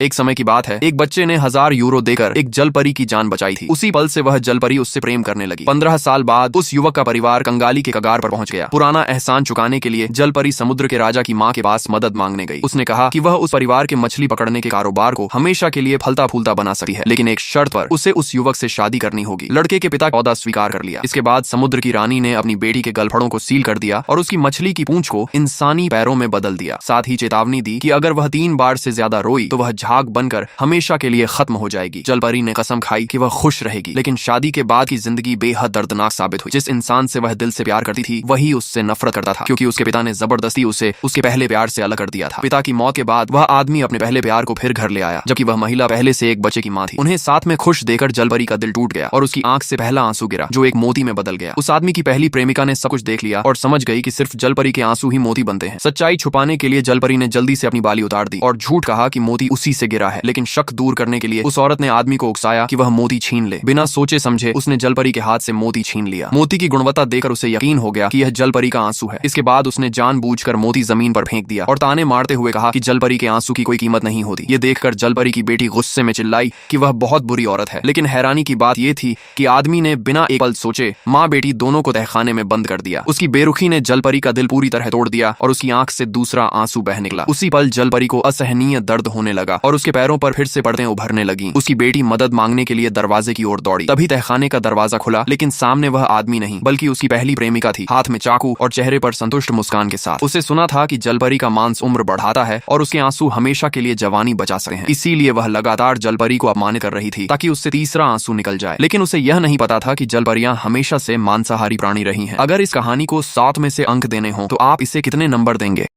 एक समय की बात है, एक बच्चे ने 1000 यूरो देकर एक जलपरी की जान बचाई थी। उसी पल से वह जलपरी उससे प्रेम करने लगी। 15 साल बाद उस युवक का परिवार कंगाली के कगार पर पहुंच गया। पुराना एहसान चुकाने के लिए जलपरी समुद्र के राजा की माँ के पास मदद मांगने गई। उसने कहा कि वह उस परिवार के मछली पकड़ने के कारोबार को हमेशा के लिए फलता फूलता बना सकती है, लेकिन एक शर्त पर, उसे उस युवक से शादी करनी होगी। लड़के के पिता सौदा स्वीकार कर लिया। इसके बाद समुद्र की रानी ने अपनी बेटी के गलफड़ों को सील कर दिया और उसकी मछली की पूंछ को इंसानी पैरों में बदल दिया। साथ ही चेतावनी दी कि अगर वह 3 बार से ज्यादा रोई तो वह झाग बनकर हमेशा के लिए खत्म हो जाएगी। जलपरी ने कसम खाई कि वह खुश रहेगी, लेकिन शादी के बाद की जिंदगी बेहद दर्दनाक साबित हुई। जिस इंसान से वह दिल से प्यार करती थी वही उससे नफरत करता था, क्योंकि उसके पिता ने जबरदस्ती उसे उसके पहले प्यार से अलग कर दिया था। पिता की मौत के बाद वह आदमी अपने पहले प्यार को फिर घर ले आया, जबकि वह महिला पहले से एक बच्चे की मां थी। उन्हें साथ में खुश देकर जलपरी का दिल टूट गया और उसकी आंख से पहला आंसू गिरा, जो एक मोती में बदल गया। उस आदमी की पहली प्रेमिका ने सब कुछ देख लिया और समझ गई कि सिर्फ जलपरी के आंसू ही मोती बनते हैं। सच्चाई छुपाने के लिए जलपरी ने जल्दी से अपनी बाली उतार दी और झूठ कहा कि मोती उसी से गिरा है, लेकिन शक दूर करने के लिए उस औरत ने आदमी को उकसाया कि वह मोती छीन ले। बिना सोचे समझे उसने जलपरी के हाथ से मोती छीन लिया। मोती की गुणवत्ता देखकर उसे यकीन हो गया कि यह जलपरी का आंसू है। इसके बाद उसने जानबूझकर मोती जमीन पर फेंक दिया और ताने मारते हुए कहा कि जलपरी के आंसू की कोई कीमत नहीं होती। ये देखकर जलपरी की बेटी गुस्से में चिल्लाई कि वह बहुत बुरी औरत है, लेकिन हैरानी की बात यह थी कि आदमी ने बिना एक पल सोचे माँ बेटी दोनों को तहखाने में बंद कर दिया। उसकी बेरुखी ने जलपरी का दिल पूरी तरह तोड़ दिया और उसकी आंख से दूसरा आंसू बह निकला। उसी पल जलपरी को असहनीय दर्द होने लगा और उसके पैरों पर फिर से परतें उभरने लगीं। उसकी बेटी मदद मांगने के लिए दरवाजे की ओर दौड़ी। तभी तहखाने का दरवाजा खुला, लेकिन सामने वह आदमी नहीं बल्कि उसकी पहली प्रेमिका थी, हाथ में चाकू और चेहरे पर संतुष्ट मुस्कान के साथ। उसे सुना था कि जलपरी का मांस उम्र बढ़ाता है और उसके आंसू हमेशा के लिए जवानी बचा सकते हैं। इसीलिए वह लगातार जलपरी को अपमानित कर रही थी ताकि उससे तीसरा आंसू निकल जाए। लेकिन उसे यह नहीं पता था कि जलपरियां हमेशा से मांसाहारी प्राणी रही हैं। अगर इस कहानी को 7 में से अंक देने हों तो आप इसे कितने नंबर देंगे?